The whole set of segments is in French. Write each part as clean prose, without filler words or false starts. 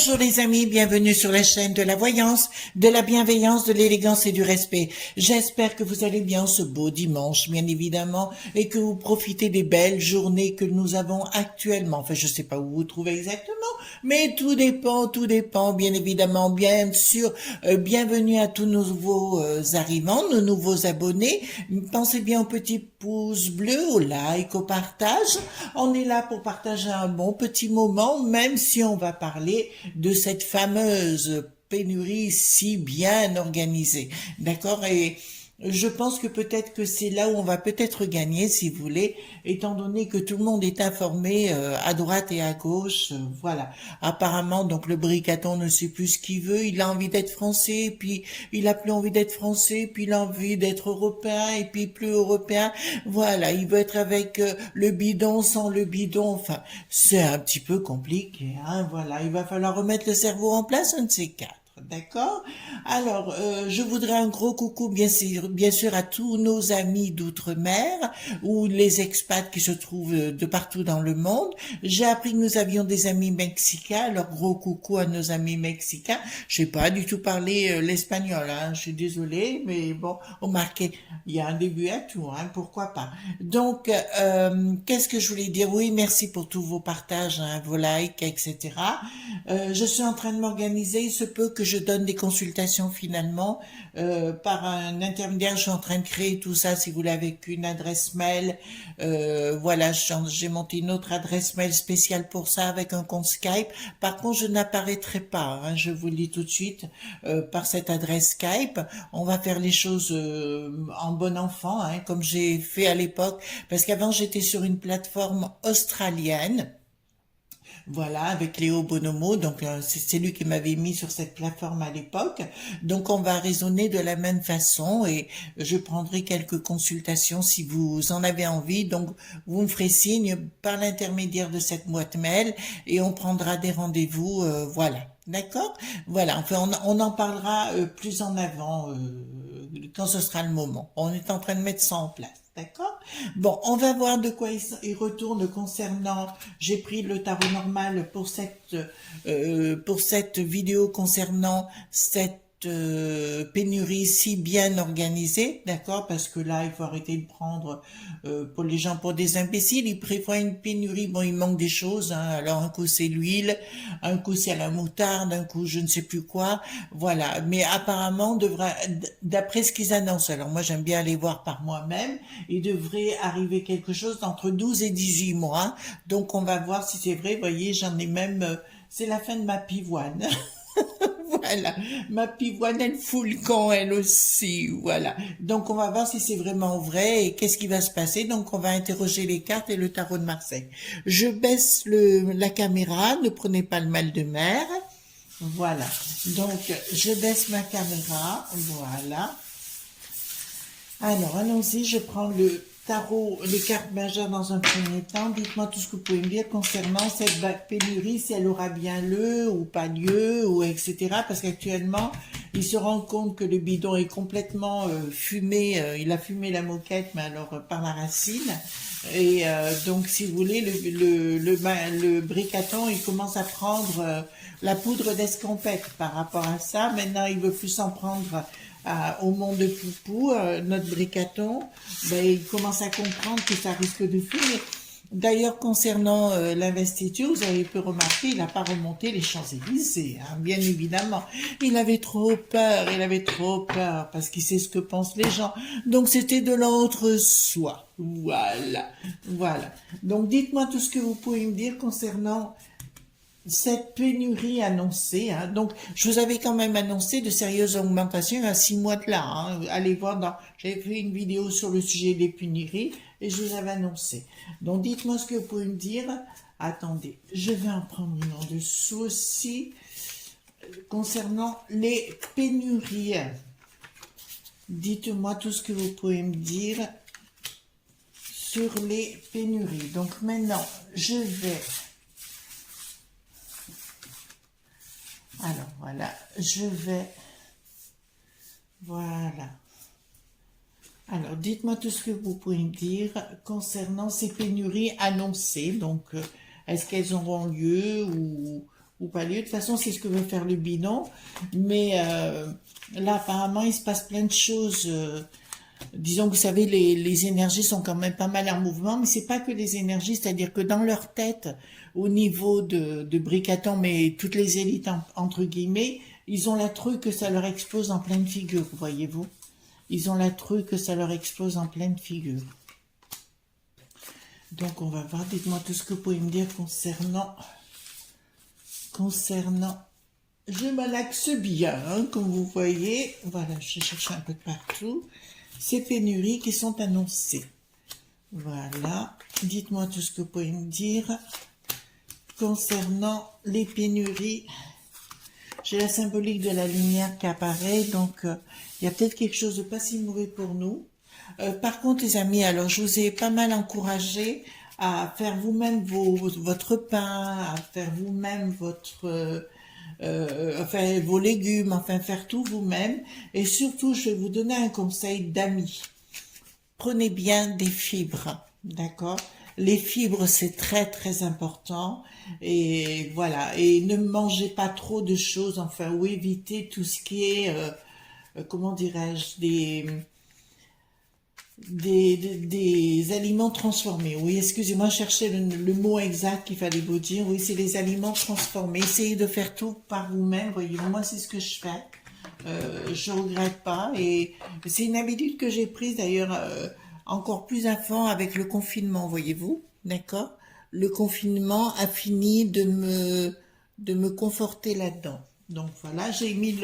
Bonjour les amis, bienvenue sur la chaîne de la voyance, de la bienveillance, de l'élégance et du respect. J'espère que vous allez bien ce beau dimanche, bien évidemment, et que vous profitez des belles journées que nous avons actuellement. Enfin, je sais pas où vous vous trouvez exactement, mais tout dépend, bien évidemment, bien sûr. Bienvenue à tous nos nouveaux arrivants, nos nouveaux abonnés. Pensez bien au petit pouce bleu, au like, au partage. On est là pour partager un bon petit moment, même si on va parler de cette fameuse pénurie si bien organisée. D'accord? Et je pense que peut-être que c'est là où on va peut-être gagner, si vous voulez, étant donné que tout le monde est informé à droite et à gauche. Voilà. Apparemment, donc le bricaton ne sait plus ce qu'il veut. Il a envie d'être français, puis il a plus envie d'être français, puis il a envie d'être européen, et puis plus européen. Voilà. Il veut être avec le bidon, sans le bidon. Enfin, c'est un petit peu compliqué. Hein, voilà. Il va falloir remettre le cerveau en place, un de ces quatre. D'accord? Alors, je voudrais un gros coucou, bien sûr, à tous nos amis d'outre-mer ou les expats qui se trouvent de partout dans le monde. J'ai appris que nous avions des amis mexicains. Alors, gros coucou à nos amis mexicains. Je sais pas du tout parler l'espagnol, hein. Je suis désolée, mais bon, remarquez, il y a un début à tout, hein. Pourquoi pas? Donc, qu'est-ce que je voulais dire? Oui, merci pour tous vos partages, hein, vos likes, etc. Je suis en train de m'organiser. Il se peut que je donne des consultations finalement par un intermédiaire. Je suis en train de créer tout ça. Si vous l'avez avec une adresse mail, voilà, j'ai monté une autre adresse mail spéciale pour ça avec un compte Skype. Par contre, je n'apparaîtrai pas, hein, je vous le dis tout de suite, par cette adresse Skype. On va faire les choses en bon enfant, hein, comme j'ai fait à l'époque, parce qu'avant j'étais sur une plateforme australienne. Voilà, avec Léo Bonomo, donc c'est lui qui m'avait mis sur cette plateforme à l'époque. Donc on va raisonner de la même façon et je prendrai quelques consultations si vous en avez envie. Donc vous me ferez signe par l'intermédiaire de cette boîte mail et on prendra des rendez-vous, voilà. D'accord? Voilà, enfin on en parlera plus en avant quand ce sera le moment. On est en train de mettre ça en place. D'accord? Bon, on va voir de quoi il retourne concernant. J'ai pris le tarot normal pour cette vidéo concernant cette pénurie si bien organisée, d'accord? Parce que là, il faut arrêter de prendre pour les gens pour des imbéciles. Ils prévoient une pénurie. Bon, il manque des choses. Hein. Alors un coup c'est l'huile, un coup c'est la moutarde, un coup je ne sais plus quoi. Voilà. Mais apparemment, d'après ce qu'ils annoncent. Alors moi, j'aime bien aller voir par moi-même. Il devrait arriver quelque chose d'entre 12 et 18 mois. Donc on va voir si c'est vrai. Vous voyez, j'en ai même... c'est la fin de ma pivoine. Voilà, ma pivoine, elle fout le camp, elle aussi, voilà. Donc, on va voir si c'est vraiment vrai et qu'est-ce qui va se passer. Donc, on va interroger les cartes et le tarot de Marseille. Je baisse la caméra, ne prenez pas le mal de mer. Voilà. Donc, je baisse ma caméra, voilà. Alors, allons-y, je prends le tarot, les cartes majeures dans un premier temps. Dites-moi tout ce que vous pouvez me dire concernant cette pénurie, si elle aura bien lieu ou pas lieu, ou etc. Parce qu'actuellement, ils se rendent compte que le bidon est complètement fumé. Il a fumé la moquette, mais alors par la racine. Et donc, si vous voulez, le bricaton, il commence à prendre la poudre d'escampette par rapport à ça. Maintenant, il veut plus s'en prendre au monde de Poupou, notre bricaton. Ben, il commence à comprendre que ça risque de fumer. D'ailleurs, concernant l'investiture, vous avez pu remarquer, il n'a pas remonté les Champs-Élysées, hein, bien évidemment. Il avait trop peur, parce qu'il sait ce que pensent les gens. Donc, c'était de l'entre-soi. Voilà, voilà. Donc, dites-moi tout ce que vous pouvez me dire concernant cette pénurie annoncée. Hein. Donc, je vous avais quand même annoncé de sérieuses augmentations à 6 mois de là. Hein. Allez voir, j'avais fait une vidéo sur le sujet des pénuries et je vous avais annoncé. Donc, dites-moi ce que vous pouvez me dire. Attendez, je vais en prendre une en dessous aussi. Concernant les pénuries, dites-moi tout ce que vous pouvez me dire sur les pénuries. Donc, maintenant, je vais... Alors voilà, voilà. Alors dites-moi tout ce que vous pouvez me dire concernant ces pénuries annoncées. Donc, est-ce qu'elles auront lieu ou pas lieu. De toute façon, c'est ce que veut faire le bilan. Mais là, apparemment, il se passe plein de choses. Disons que vous savez, les énergies sont quand même pas mal en mouvement, mais c'est pas que les énergies, c'est-à-dire que dans leur tête, au niveau de Bricaton, mais toutes les élites entre guillemets, ils ont la truc que ça leur explose en pleine figure, voyez-vous. Ils ont la truc que ça leur explose en pleine figure. Donc on va voir, dites-moi tout ce que vous pouvez me dire concernant, je malaxe bien, hein, comme vous voyez, voilà, je cherche un peu de partout, ces pénuries qui sont annoncées. Voilà, dites-moi tout ce que vous pouvez me dire concernant les pénuries. J'ai la symbolique de la lumière qui apparaît, donc il y a peut-être quelque chose de pas si mauvais pour nous. Par contre, les amis, alors je vous ai pas mal encouragé à faire vous-même votre pain, à faire vous-même enfin, vos légumes, enfin faire tout vous-même. Et surtout, je vais vous donner un conseil d'amis. Prenez bien des fibres, d'accord? Les fibres, c'est très très important. Et voilà. Et ne mangez pas trop de choses, enfin, ou évitez tout ce qui est, comment dirais-je, des aliments transformés. Oui, excusez-moi, je cherchais le mot exact qu'il fallait vous dire. Oui, c'est les aliments transformés. Essayez de faire tout par vous-même. Voyez, moi, c'est ce que je fais. Je regrette pas. Et c'est une habitude que j'ai prise d'ailleurs encore plus à fond avec le confinement, voyez-vous. D'accord? Le confinement a fini de me conforter là-dedans. Donc voilà, j'ai mis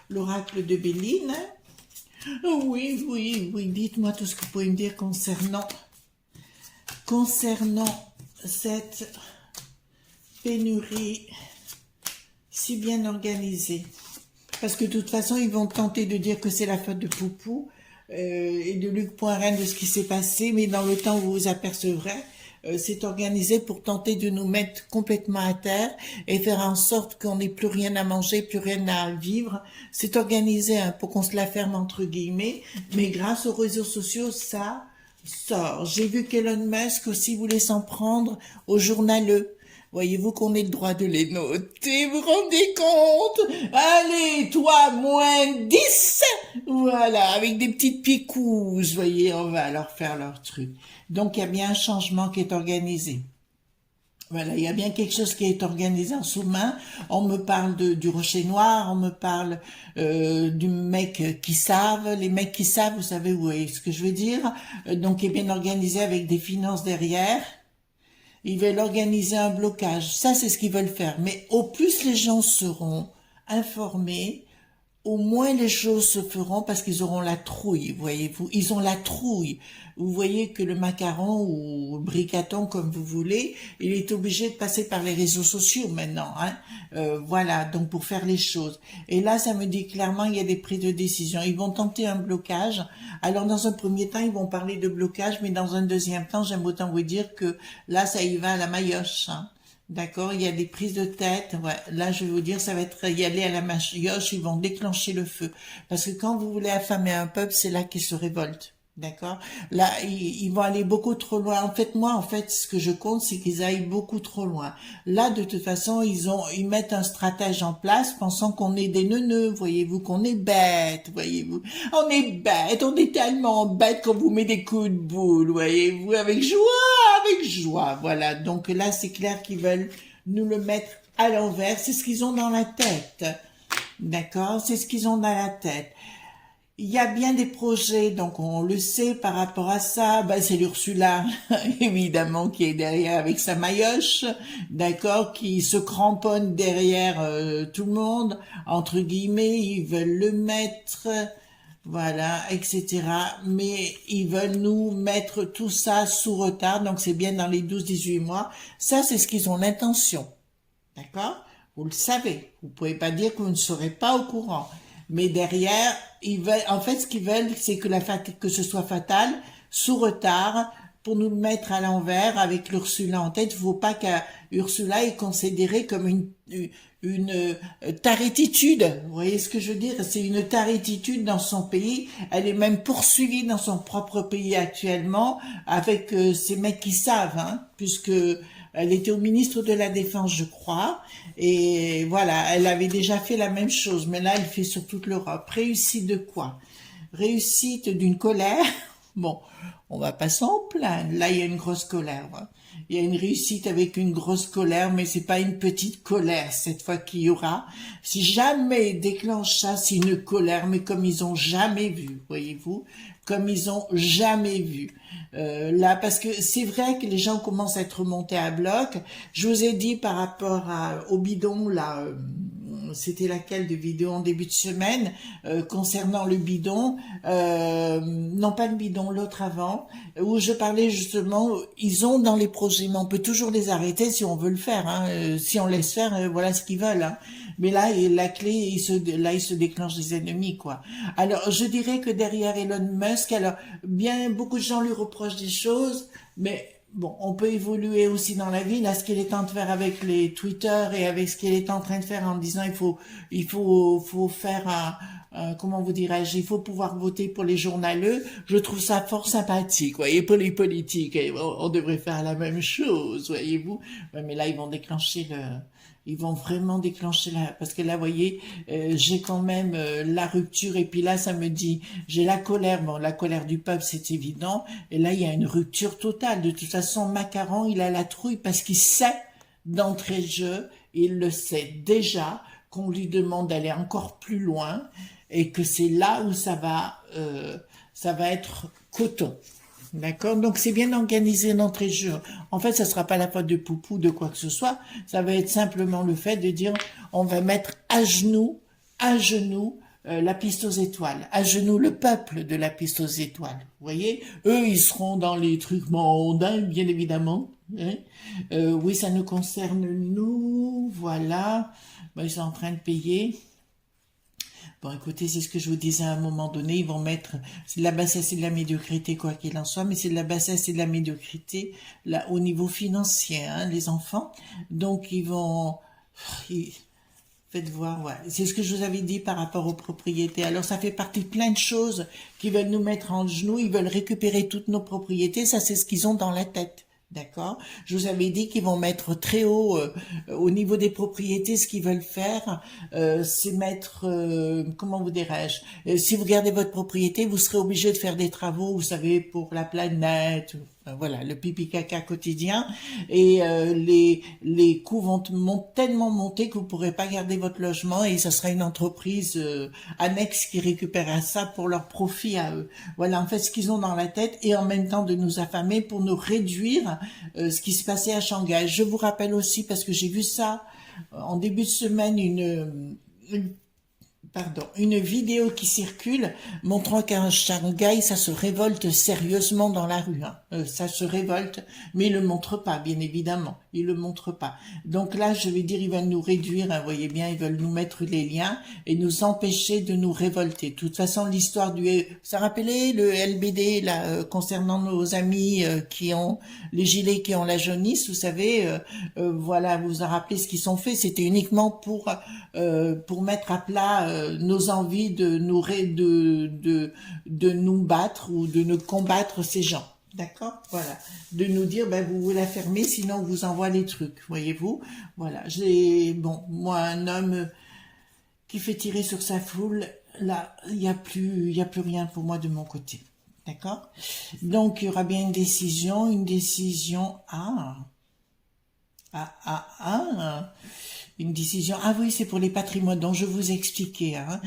l'oracle de Béline. Oui, oui, oui, dites-moi tout ce que vous pouvez me dire concernant cette pénurie si bien organisée. Parce que de toute façon, ils vont tenter de dire que c'est la faute de Poupou et de Luc Poinren de ce qui s'est passé, mais dans le temps où vous vous apercevrez, c'est organisé pour tenter de nous mettre complètement à terre et faire en sorte qu'on n'ait plus rien à manger, plus rien à vivre. C'est organisé hein, pour qu'on se la ferme entre guillemets, mais grâce aux réseaux sociaux, ça sort. J'ai vu qu'Elon Musk aussi voulait s'en prendre aux journaleux. Voyez-vous qu'on ait le droit de les noter, vous vous rendez compte? Allez, toi, -10. Voilà, avec des petites picousses, voyez, on va leur faire leur truc. Donc, il y a bien un changement qui est organisé. Voilà, il y a bien quelque chose qui est organisé en sous-main. On me parle du rocher noir, on me parle du mec qui savent. Les mecs qui savent, vous savez où est ce que je veux dire. Donc, il est bien organisé avec des finances derrière. Ils veulent organiser un blocage. Ça, c'est ce qu'ils veulent faire. Mais au plus les gens seront informés, au moins les choses se feront parce qu'ils auront la trouille, voyez-vous. Ils ont la trouille. Vous voyez que le macaron ou le bricaton, comme vous voulez, il est obligé de passer par les réseaux sociaux maintenant. Hein. Voilà, donc pour faire les choses. Et là, ça me dit clairement, il y a des prises de décision. Ils vont tenter un blocage. Alors, dans un premier temps, ils vont parler de blocage, mais dans un deuxième temps, j'aime autant vous dire que là, ça y va à la maillotche. Hein. D'accord, il y a des prises de tête. Ouais, là, je vais vous dire, ça va être y aller à la maillotche, ils vont déclencher le feu. Parce que quand vous voulez affamer un peuple, c'est là qu'il se révolte. D'accord? Là, ils vont aller beaucoup trop loin. En fait, ce que je compte, c'est qu'ils aillent beaucoup trop loin. Là, de toute façon, ils mettent un stratège en place, pensant qu'on est des neuneux, voyez-vous, qu'on est bêtes, voyez-vous. On est bêtes, on est tellement bêtes qu'on vous met des coups de boule, voyez-vous, avec joie, voilà. Donc là, c'est clair qu'ils veulent nous le mettre à l'envers. C'est ce qu'ils ont dans la tête. D'accord? C'est ce qu'ils ont dans la tête. Il y a bien des projets, donc on le sait par rapport à ça. Ben, c'est l'Ursula, évidemment, qui est derrière avec sa maillotche, d'accord, qui se cramponne derrière tout le monde, entre guillemets, ils veulent le mettre, voilà, etc. Mais ils veulent nous mettre tout ça sous retard, donc c'est bien dans les 12-18 mois. Ça, c'est ce qu'ils ont l'intention, d'accord? Vous le savez, vous pouvez pas dire que vous ne serez pas au courant. Mais derrière, ils veulent, en fait, ce qu'ils veulent, c'est que ce soit fatal, sous retard, pour nous le mettre à l'envers avec l'Ursula en tête. Il ne faut pas qu'Ursula est considérée comme une tarétitude. Vous voyez ce que je veux dire? C'est une tarétitude dans son pays. Elle est même poursuivie dans son propre pays actuellement avec ces mecs qui savent, hein, puisque Elle était au ministre de la Défense, je crois. Et voilà, elle avait déjà fait la même chose, mais là, elle fait sur toute l'Europe. Réussite de quoi? Réussite d'une colère. Bon, on va pas s'en plaindre. Là, il y a une grosse colère. Hein. Il y a une réussite avec une grosse colère, mais c'est pas une petite colère cette fois qu'il y aura. Si jamais ils déclenchent ça, c'est une colère, mais comme ils ont jamais vu, voyez-vous, comme ils ont jamais vu. Là, parce que c'est vrai que les gens commencent à être montés à bloc. Je vous ai dit par rapport au bidon là. C'était laquelle de vidéo en début de semaine concernant le bidon, non pas le bidon, l'autre avant, où je parlais justement, ils ont dans les projets, mais on peut toujours les arrêter si on veut le faire, hein, si on laisse faire, voilà ce qu'ils veulent. Hein. Mais là, la clé, là, il se déclenche des ennemis, quoi. Alors, je dirais que derrière Elon Musk, alors, bien, beaucoup de gens lui reprochent des choses, mais bon, on peut évoluer aussi dans la vie. Là, ce qu'il est en train de faire avec les Twitter et avec ce qu'il est en train de faire en disant faut faire comment vous dirais-je, il faut pouvoir voter pour les journaleux. Je trouve ça fort sympathique, voyez, pour les politiques. On devrait faire la même chose, voyez-vous. Ouais, mais là, ils vont vraiment déclencher parce que là, vous voyez, j'ai quand même la rupture et puis là, ça me dit, j'ai la colère, bon, la colère du peuple, c'est évident, et là, il y a une rupture totale. De toute façon, Macron, il a la trouille parce qu'il sait d'entrée de jeu, il le sait déjà, qu'on lui demande d'aller encore plus loin et que c'est là où ça va être coton. D'accord? Donc c'est bien organisé d'entrée de jeu. En fait, ça sera pas la faute de Poupou, de quoi que ce soit. Ça va être simplement le fait de dire on va mettre à genoux, la piste aux étoiles, à genoux le peuple de la piste aux étoiles. Vous voyez? Eux, ils seront dans les trucs mondains, bien évidemment. Hein. Oui, ça nous concerne nous. Voilà. Ben, ils sont en train de payer. Bon, écoutez, c'est ce que je vous disais à un moment donné, ils vont mettre, c'est de la bassesse et de la médiocrité, quoi qu'il en soit, mais c'est de la bassesse et de la médiocrité, là, au niveau financier, hein, les enfants. Donc, faites voir, ouais. C'est ce que je vous avais dit par rapport aux propriétés. Alors, ça fait partie de plein de choses qui veulent nous mettre en genoux, ils veulent récupérer toutes nos propriétés, ça, c'est ce qu'ils ont dans la tête. D'accord. Je vous avais dit qu'ils vont mettre très haut au niveau des propriétés. Ce qu'ils veulent faire, c'est mettre, comment vous dirais-je, si vous gardez votre propriété, vous serez obligé de faire des travaux, vous savez, pour la planète. Voilà, le pipi caca quotidien. Et les coûts vont tellement monter que vous pourrez pas garder votre logement et ça sera une entreprise annexe qui récupérera ça pour leur profit à eux. Voilà, en fait, ce qu'ils ont dans la tête et en même temps de nous affamer pour nous réduire ce qui se passait à Shanghai. Je vous rappelle aussi, parce que j'ai vu ça en début de semaine, une vidéo qui circule montrant qu'à Shanghai, ça se révolte sérieusement dans la rue. Hein. Ça se révolte, mais ils le montrent pas, bien évidemment. Ils le montrent pas. Donc là, je vais dire, ils veulent nous réduire, hein, vous voyez bien, ils veulent nous mettre les liens et nous empêcher de nous révolter. De toute façon, l'histoire ça rappelait le LBD, là, concernant nos amis qui ont les gilets qui ont la jaunisse, vous savez, voilà, vous vous en rappelez ce qu'ils ont fait, c'était uniquement pour mettre à plat nos envies de nous battre ou de nous combattre ces gens. D'accord? Voilà. De nous dire, ben, vous la fermez, sinon on vous envoie les trucs. Voyez-vous? Voilà. Moi, un homme qui fait tirer sur sa foule, là, il y a plus rien pour moi de mon côté. D'accord? Donc, il y aura bien une décision, une décision. Ah oui, c'est pour les patrimoines dont je vous expliquais. Hein.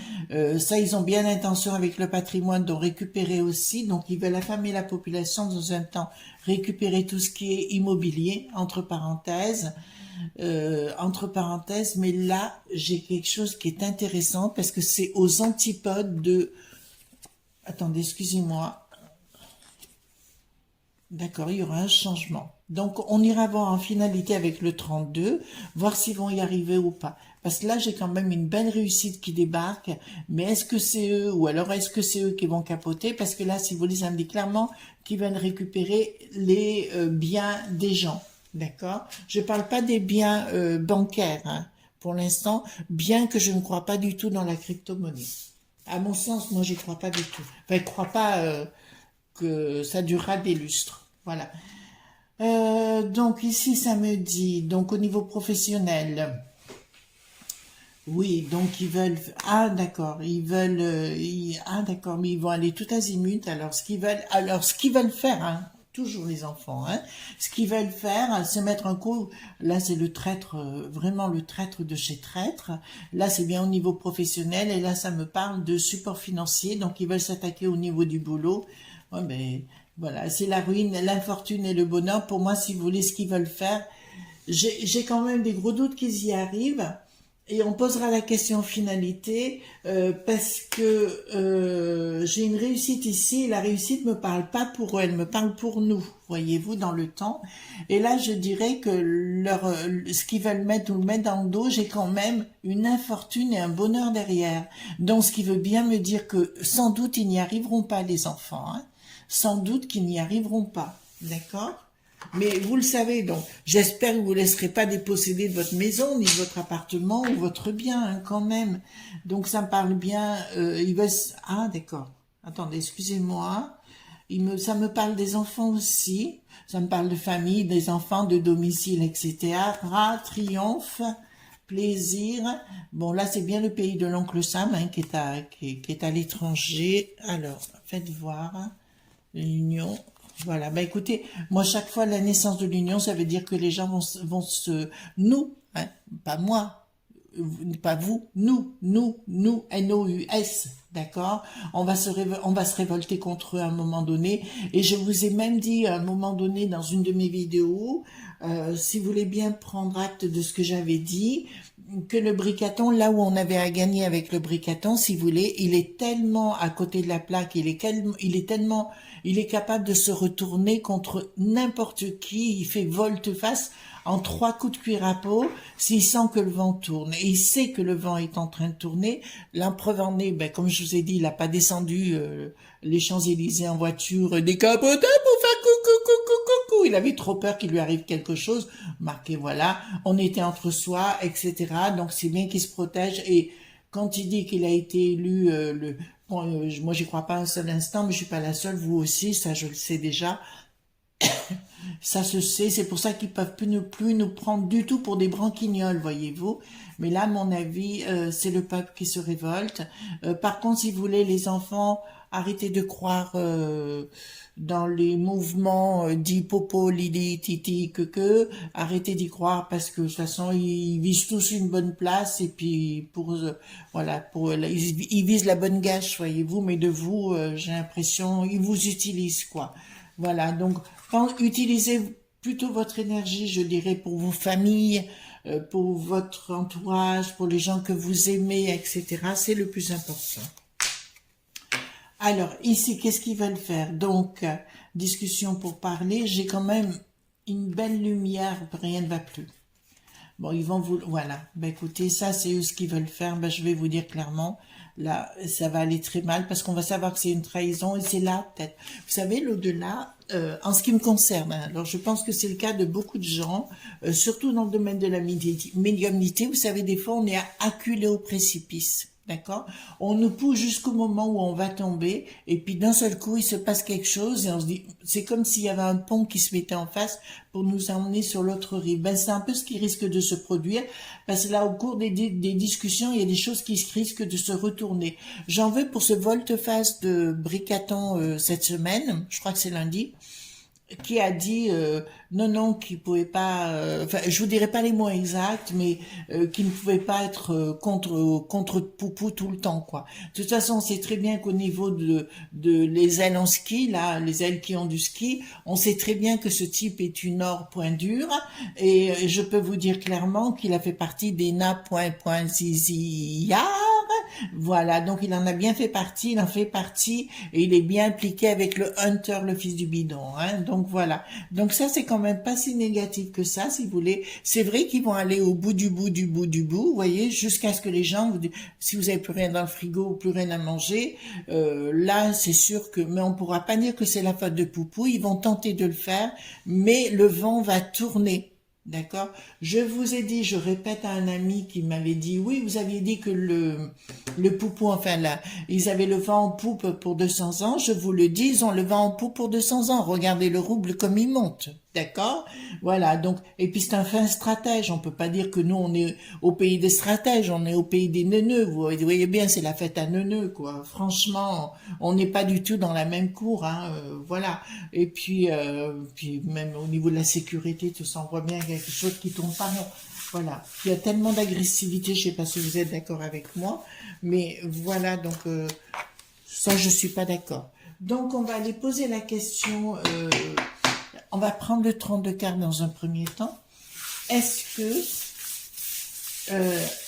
Ça, ils ont bien l'intention avec le patrimoine d'en récupérer aussi. Donc, ils veulent affamer la population dans un temps, récupérer tout ce qui est immobilier, entre parenthèses. Mais là, j'ai quelque chose qui est intéressant parce que c'est aux antipodes de... Attendez, excusez-moi. D'accord, il y aura un changement. Donc, on ira voir en finalité avec le 32, voir s'ils vont y arriver ou pas. Parce que là, j'ai quand même une belle réussite qui débarque. Mais est-ce que c'est eux ou alors est-ce que c'est eux qui vont capoter? Parce que là, si vous voulez, ça me dit clairement qu'ils veulent récupérer les biens des gens. D'accord? Je parle pas des biens bancaires, hein, pour l'instant, bien que je ne crois pas du tout dans la crypto-monnaie. À mon sens, moi, j'y crois pas du tout. Enfin, je crois pas que ça durera des lustres. Voilà. Donc ici, ça me dit, donc au niveau professionnel, oui, donc ils veulent, ah d'accord, ils veulent, ah d'accord, mais ils vont aller tout azimut. Alors ce qu'ils veulent faire, hein, toujours les enfants, hein, ce qu'ils veulent faire, c'est mettre un coup. Là, c'est le traître, vraiment le traître de chez traître. Là, c'est bien au niveau professionnel, et là, ça me parle de support financier. Donc ils veulent s'attaquer au niveau du boulot. Ouais, ben voilà, c'est la ruine, l'infortune et le bonheur. Pour moi, si vous voulez, ce qu'ils veulent faire, j'ai quand même des gros doutes qu'ils y arrivent. Et on posera la question finalité parce que j'ai une réussite ici. Et la réussite me parle pas pour eux, elle me parle pour nous, voyez-vous, dans le temps. Et là, je dirais que ce qu'ils veulent mettre ou le mettre dans le dos, j'ai quand même une infortune et un bonheur derrière. Donc, ce qui veut bien me dire que sans doute ils n'y arriveront pas, les enfants. Hein. Sans doute qu'ils n'y arriveront pas. D'accord? Mais vous le savez, donc j'espère que vous ne laisserez pas déposséder de votre maison, ni de votre appartement ou votre bien, hein, quand même. Donc ça me parle bien. Ah d'accord. Attendez, excusez-moi. Ça me parle des enfants aussi. Ça me parle de famille, des enfants, de domicile, etc. Triomphe, plaisir. Bon là c'est bien le pays de l'oncle Sam hein, qui est à l'étranger. Alors faites voir l'union. Voilà, bah écoutez, moi chaque fois la naissance de l'union, ça veut dire que les gens nous, hein, pas moi, pas vous, nous, N-O-U-S, d'accord? On va se révolter contre eux à un moment donné, et je vous ai même dit à un moment donné dans une de mes vidéos, si vous voulez bien prendre acte de ce que j'avais dit, que le bricaton, là où on avait à gagner avec le bricaton, si vous voulez, il est tellement à côté de la plaque, il est capable de se retourner contre n'importe qui, il fait volte-face en 3 coups de cuir à peau s'il sent que le vent tourne. Et il sait que le vent est en train de tourner. La preuve en est, ben, comme je vous ai dit, il n'a pas descendu les Champs-Élysées en voiture décapotable pour faire coucou, coucou, coucou. Il avait trop peur qu'il lui arrive quelque chose. Marqué, voilà, on était entre soi, etc. Donc c'est bien qu'il se protège. Et quand il dit qu'il a été élu, bon, moi j'y crois pas un seul instant, mais je suis pas la seule, vous aussi, ça je le sais déjà. Ça se sait, c'est pour ça qu'ils peuvent plus nous prendre du tout pour des branquignoles, voyez-vous. Mais là, à mon avis, c'est le peuple qui se révolte. Par contre, si vous voulez, les enfants, arrêtez de croire dans les mouvements dits popo, lili, titi, arrêtez d'y croire parce que de toute façon, ils visent tous une bonne place et puis voilà, ils visent la bonne gâche, voyez-vous. Mais de vous, j'ai l'impression, ils vous utilisent, quoi. Voilà, donc utilisez plutôt votre énergie, je dirais, pour vos familles, pour votre entourage, pour les gens que vous aimez, etc. C'est le plus important. Alors, ici, qu'est-ce qu'ils veulent faire? Donc, discussion pour parler, j'ai quand même une belle lumière, rien ne va plus. Bon, ils vont vous... Voilà. Ben, écoutez, ça, c'est eux ce qu'ils veulent faire. Ben, je vais vous dire clairement, là, ça va aller très mal parce qu'on va savoir que c'est une trahison et c'est là, peut-être. Vous savez, l'au-delà, en ce qui me concerne, hein, alors je pense que c'est le cas de beaucoup de gens, surtout dans le domaine de la médiumnité. Vous savez, des fois, on est acculé au précipice. D'accord? On nous pousse jusqu'au moment où on va tomber, et puis d'un seul coup, il se passe quelque chose, et on se dit, c'est comme s'il y avait un pont qui se mettait en face pour nous emmener sur l'autre rive. Ben, c'est un peu ce qui risque de se produire, parce que là, au cours des discussions, il y a des choses qui risquent de se retourner. J'en veux pour ce volte-face de Bricaton cette semaine, je crois que c'est lundi, qui a dit non qu'il pouvait pas enfin je vous dirai pas les mots exacts mais qu'il ne pouvait pas être contre Poupou tout le temps quoi. De toute façon, on sait très bien qu'au niveau de les ailes en ski là, les ailes qui ont du ski, on sait très bien que ce type est une or point dur et je peux vous dire clairement qu'il a fait partie des zizi. Voilà, donc il en a bien fait partie, il en fait partie et il est bien impliqué avec le Hunter, le fils du bidon. Hein, donc voilà. Donc ça, c'est quand même pas si négatif que ça, si vous voulez. C'est vrai qu'ils vont aller au bout du bout du bout du bout, vous voyez, jusqu'à ce que les gens, si vous avez plus rien dans le frigo ou plus rien à manger, là, c'est sûr que, mais on pourra pas dire que c'est la faute de Poupou. Ils vont tenter de le faire, mais le vent va tourner. D'accord? Je vous ai dit, je répète à un ami qui m'avait dit, oui, vous aviez dit que le Poupou, enfin là, ils avaient le vent en poupe pour 200 ans. Je vous le dis, ils ont le vent en poupe pour 200 ans. Regardez le rouble comme il monte. D'accord? Voilà, donc, et puis c'est un fin stratège. On peut pas dire que nous, on est au pays des stratèges, on est au pays des neuneux. Vous voyez bien, c'est la fête à neuneux, quoi. Franchement, on n'est pas du tout dans la même cour, hein, voilà. Et puis même au niveau de la sécurité, tout ça, on voit bien quelque chose qui tourne pas rond. Voilà. Il y a tellement d'agressivité, je sais pas si vous êtes d'accord avec moi, mais voilà, donc, ça, je suis pas d'accord. Donc, on va aller poser la question, on va prendre le 32 cartes dans un premier temps. Est-ce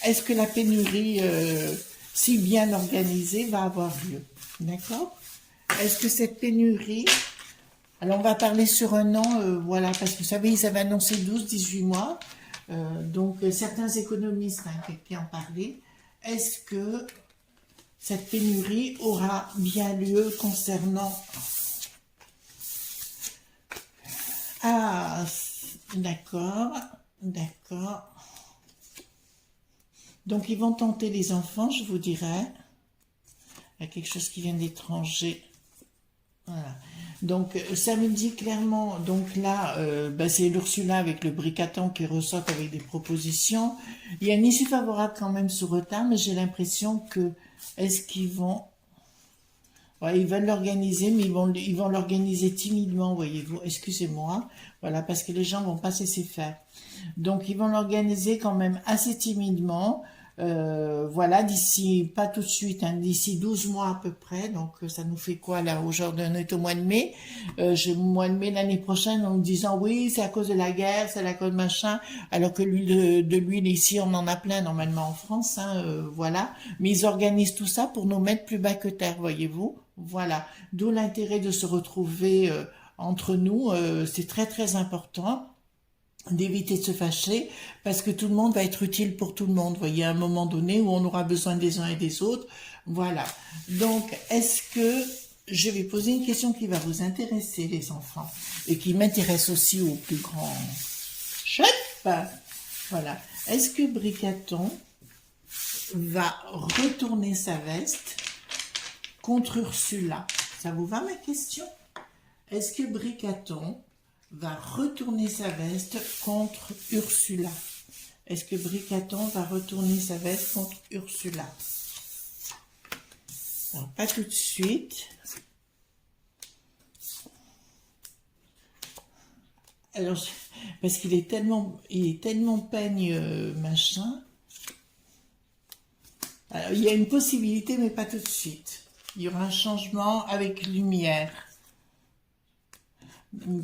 est-ce que la pénurie, si bien organisée, va avoir lieu? D'accord? Est-ce que cette pénurie, alors on va parler sur un an, voilà, parce que vous savez, ils avaient annoncé 12-18 mois, donc certains économistes qui en parlaient. Est-ce que cette pénurie aura bien lieu concernant... Ah, d'accord, d'accord. Donc, ils vont tenter les enfants, je vous dirais. Il y a quelque chose qui vient d'étranger. Voilà. Donc, ça me dit clairement, donc là, c'est l'Ursula avec le bricaton qui ressort avec des propositions. Il y a une issue favorable quand même sous retard, mais j'ai l'impression que, est-ce qu'ils vont... Ouais, ils veulent l'organiser, mais ils vont l'organiser timidement, voyez-vous. Excusez-moi. Voilà, parce que les gens vont pas se laisser faire. Donc, ils vont l'organiser quand même assez timidement. Voilà, d'ici, pas tout de suite, hein, d'ici 12 mois à peu près. Donc, ça nous fait quoi là? Aujourd'hui, on est au mois de mai. J'ai mois de mai l'année prochaine en me disant oui, c'est à cause de la guerre, c'est à cause de machin. Alors que de l'huile ici, on en a plein normalement en France. Hein, voilà. Mais ils organisent tout ça pour nous mettre plus bas que terre, voyez-vous. Voilà. D'où l'intérêt de se retrouver entre nous. C'est très très important d'éviter de se fâcher, parce que tout le monde va être utile pour tout le monde. Vous voyez, à un moment donné où on aura besoin des uns et des autres. Voilà. Donc, est-ce que je vais poser une question qui va vous intéresser, les enfants, et qui m'intéresse aussi au plus grand chef. Voilà. Est-ce que Bricaton va retourner sa veste contre Ursula? Ça vous va, ma question? Est-ce que Bricaton va retourner sa veste contre Ursula? Est-ce que Bricaton va retourner sa veste contre Ursula? Alors, pas tout de suite. Alors, parce qu'il est tellement peigne, machin. Alors, il y a une possibilité, mais pas tout de suite. Il y aura un changement avec lumière.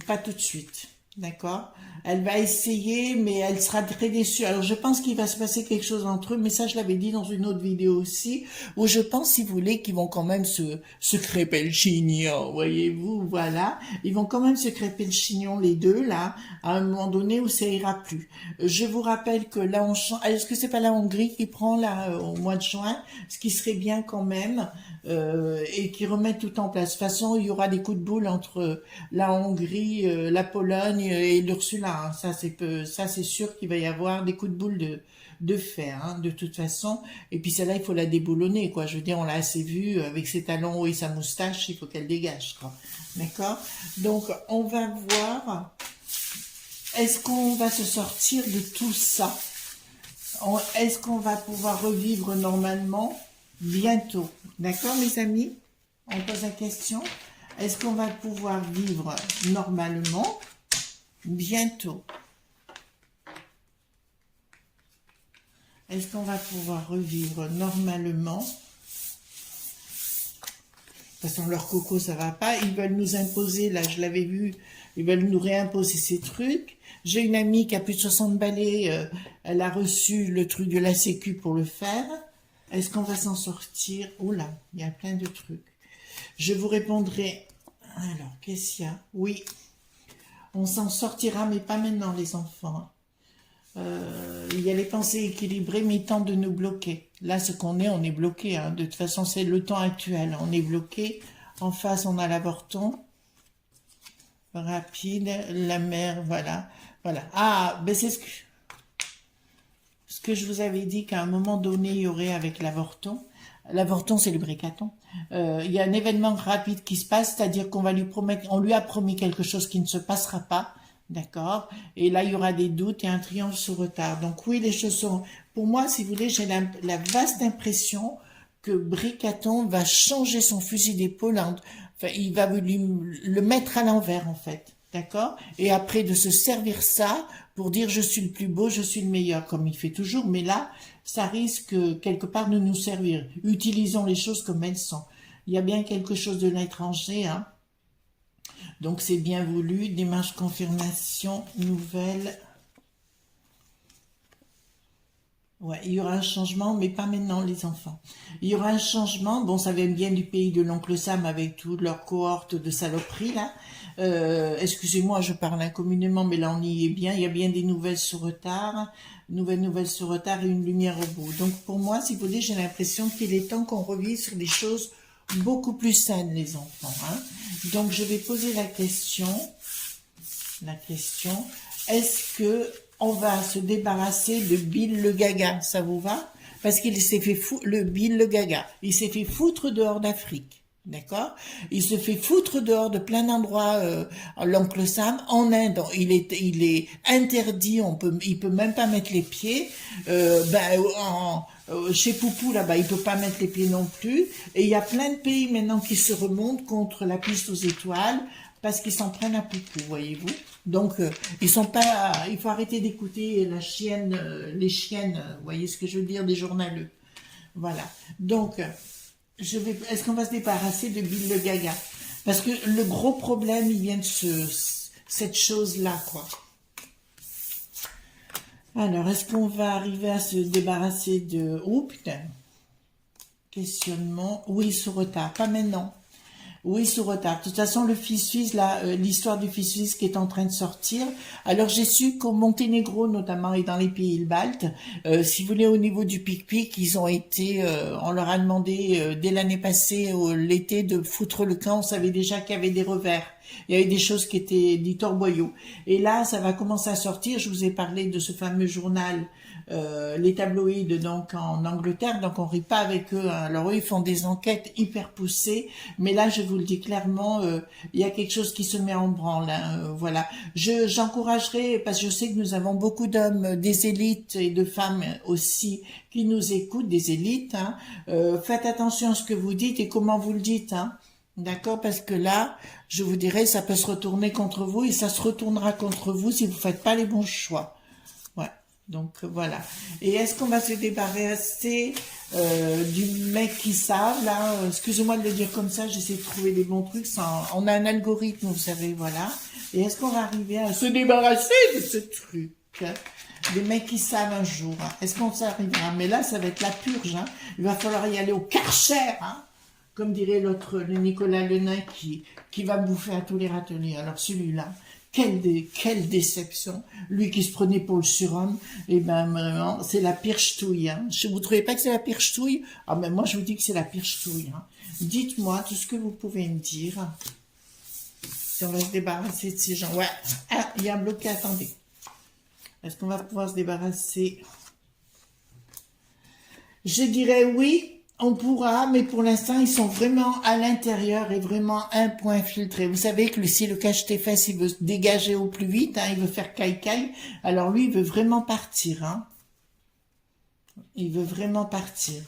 Pas tout de suite, d'accord? Elle va essayer, mais elle sera très déçue. Alors, je pense qu'il va se passer quelque chose entre eux, mais ça, je l'avais dit dans une autre vidéo aussi, où je pense, si vous voulez, qu'ils vont quand même se crêper le chignon, voyez-vous, voilà. Ils vont quand même se crêper le chignon, les deux, là, à un moment donné où ça ira plus. Je vous rappelle que là, est-ce que c'est pas la Hongrie qui prend, là, au mois de juin? Ce qui serait bien quand même, et qui remettent tout en place. De toute façon, il y aura des coups de boule entre la Hongrie, la Pologne et l'Ursula. Hein. Ça c'est sûr qu'il va y avoir des coups de boule de fer, hein, de toute façon. Et puis celle-là, il faut la déboulonner, quoi. Je veux dire, on l'a assez vue avec ses talons hauts et sa moustache, il faut qu'elle dégage, quoi. D'accord? Donc, on va voir. Est-ce qu'on va se sortir de tout ça? Est-ce qu'on va pouvoir revivre normalement bientôt? D'accord, mes amis? On pose la question. Est-ce qu'on va pouvoir vivre normalement bientôt? Est-ce qu'on va pouvoir revivre normalement? De toute façon, leur coco, ça va pas. Ils veulent nous imposer, là, je l'avais vu, ils veulent nous réimposer ces trucs. J'ai une amie qui a plus de 60 balais, elle a reçu le truc de la Sécu pour le faire. Est-ce qu'on va s'en sortir? Oula, il y a plein de trucs. Je vous répondrai. Alors, qu'est-ce qu'il y a? Oui, on s'en sortira, mais pas maintenant, les enfants. Il y a les pensées équilibrées, mais ils tentent de nous bloquer. Là, ce qu'on est, on est bloqué. Hein. De toute façon, c'est le temps actuel. On est bloqué. En face, on a l'avorton. Rapide, la mer, voilà. Voilà. Ah, ben c'est ce que je vous avais dit qu'à un moment donné, il y aurait avec l'avorton. L'avorton, c'est le bricaton. Il y a un événement rapide qui se passe, c'est-à-dire qu'on va lui promettre, on lui a promis quelque chose qui ne se passera pas. D'accord? Et là, il y aura des doutes et un triomphe sous retard. Donc oui, les choses sont... Pour moi, si vous voulez, j'ai la vaste impression que Bricaton va changer son fusil d'épaule. Enfin, il va le mettre à l'envers, en fait. D'accord? Et après, de se servir ça pour dire je suis le plus beau, je suis le meilleur, comme il fait toujours. Mais là, ça risque quelque part de nous servir. Utilisons les choses comme elles sont. Il y a bien quelque chose de l'étranger, hein. Donc c'est bien voulu, démarche confirmation, nouvelle. Ouais, il y aura un changement, mais pas maintenant les enfants. Il y aura un changement, bon ça vient bien du pays de l'oncle Sam avec toute leur cohorte de saloperies là. Excusez-moi, je parle incommunément, mais là on y est bien. Il y a bien des nouvelles sur retard, nouvelles sur retard et une lumière au bout. Donc pour moi, si vous voulez, j'ai l'impression qu'il est temps qu'on revienne sur des choses beaucoup plus saines les enfants, hein. Donc je vais poser la question, est-ce que on va se débarrasser de Bill le Gaga, ça vous va? Parce qu'il s'est fait foutre, le Bill le Gaga, il s'est fait foutre dehors d'Afrique, d'accord? Il se fait foutre dehors de plein d'endroits, l'oncle Sam, en Inde, il est interdit, il peut même pas mettre les pieds, chez Poupou, là-bas, il peut pas mettre les pieds non plus, et il y a plein de pays maintenant qui se remontent contre la piste aux étoiles, parce qu'ils s'en prennent à Poupou, voyez-vous. Donc, ils sont pas. Il faut arrêter d'écouter la chienne, les chiennes. Vous voyez ce que je veux dire, des journaleux. Voilà. Donc, Est-ce qu'on va se débarrasser de Bill le Gaga? Parce que le gros problème, il vient de cette chose-là, quoi. Alors, est-ce qu'on va arriver à se débarrasser de... Oh putain. Questionnement. Oui, sous retard. Pas maintenant. Oui, sous retard. De toute façon, le fils-fils, là, l'histoire du fils-fils qui est en train de sortir. Alors, j'ai su qu'au Monténégro, notamment, et dans les pays baltes, si vous voulez, au niveau du pic-pic, ils ont été, on leur a demandé, dès l'année passée, l'été, de foutre le camp. On savait déjà qu'il y avait des revers. Il y avait des choses qui étaient des torboyaux. Et là, ça va commencer à sortir. Je vous ai parlé de ce fameux journal, les tabloïds, donc en Angleterre. Donc on rit pas avec eux, hein. Alors eux, ils font des enquêtes hyper poussées. Mais là, je vous le dis clairement, il y a quelque chose qui se met en branle, hein, voilà. J'encouragerais, parce que je sais que nous avons beaucoup d'hommes, des élites et de femmes aussi qui nous écoutent, des élites, hein. Faites attention à ce que vous dites et comment vous le dites, hein. D'accord? Parce que là, je vous dirais, ça peut se retourner contre vous et ça se retournera contre vous si vous faites pas les bons choix. Ouais. Donc voilà. Et est-ce qu'on va se débarrasser du mec qui savent là? Excusez-moi de le dire comme ça, j'essaie de trouver des bons trucs. On a un algorithme, vous savez, voilà. Et est-ce qu'on va arriver à se débarrasser de ce truc, hein? Des mecs qui savent un jour, hein? Est-ce qu'on s'arrivera? Mais là, ça va être la purge, hein? Il va falloir y aller au Karcher, hein? Comme dirait l'autre, le Nicolas Lenain, qui va bouffer à tous les râteliers. Alors celui-là, quelle déception. Lui qui se prenait pour le surhomme, et ben vraiment, c'est la pire ch'touille. Hein. Vous trouvez pas que c'est la pire ch'touille? Ah ben moi je vous dis que c'est la pire ch'touille. Hein. Dites-moi tout ce que vous pouvez me dire. Si on va se débarrasser de ces gens. Ouais, ah, il y a un bloqué, attendez. Est-ce qu'on va pouvoir se débarrasser? Je dirais oui. On pourra, mais pour l'instant, ils sont vraiment à l'intérieur et vraiment un point filtré. Vous savez que si le cache-tes-fesses, il veut se dégager au plus vite, hein, il veut faire caille-caille, alors lui, il veut vraiment partir. Hein. Il veut vraiment partir.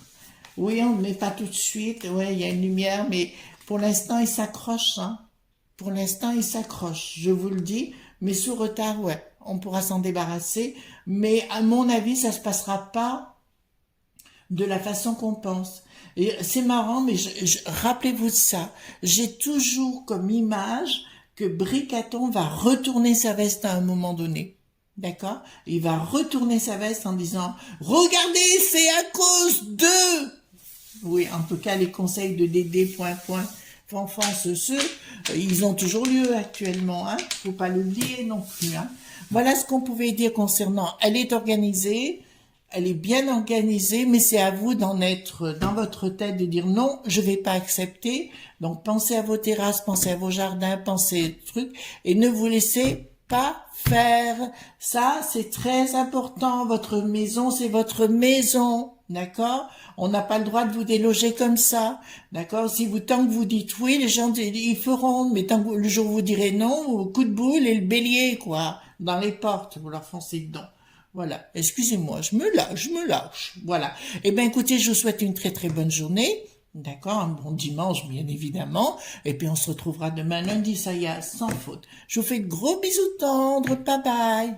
Oui, on ne le met pas tout de suite. Oui, il y a une lumière, mais pour l'instant, il s'accroche. Hein. Pour l'instant, il s'accroche, je vous le dis. Mais sous retard, ouais, on pourra s'en débarrasser. Mais à mon avis, ça se passera pas de la façon qu'on pense. Et c'est marrant, mais rappelez-vous de ça. J'ai toujours comme image que Bricaton va retourner sa veste à un moment donné. D'accord? Il va retourner sa veste en disant « Regardez, c'est à cause de... » Oui, en tout cas, les conseils de Dédé, Fanfan, ils ont toujours lieu actuellement. Hein? Faut pas l'oublier non plus. Hein? Voilà ce qu'on pouvait dire concernant... Elle est organisée. Elle est bien organisée, mais c'est à vous d'en être dans votre tête, de dire non, je vais pas accepter. Donc pensez à vos terrasses, pensez à vos jardins, pensez à trucs, et ne vous laissez pas faire. Ça, c'est très important. Votre maison, c'est votre maison. d'accord? On n'a pas le droit de vous déloger comme ça, d'accord? Si vous, tant que vous dites oui, les gens, ils feront, mais tant que le jour où vous direz non, au coup de boule et le bélier, quoi, dans les portes, vous leur foncez dedans. Voilà, excusez-moi, je me lâche, voilà. Eh bien, écoutez, je vous souhaite une très très bonne journée, d'accord? Un bon dimanche, bien évidemment, et puis on se retrouvera demain lundi, ça y est, sans faute. Je vous fais de gros bisous tendres, bye bye.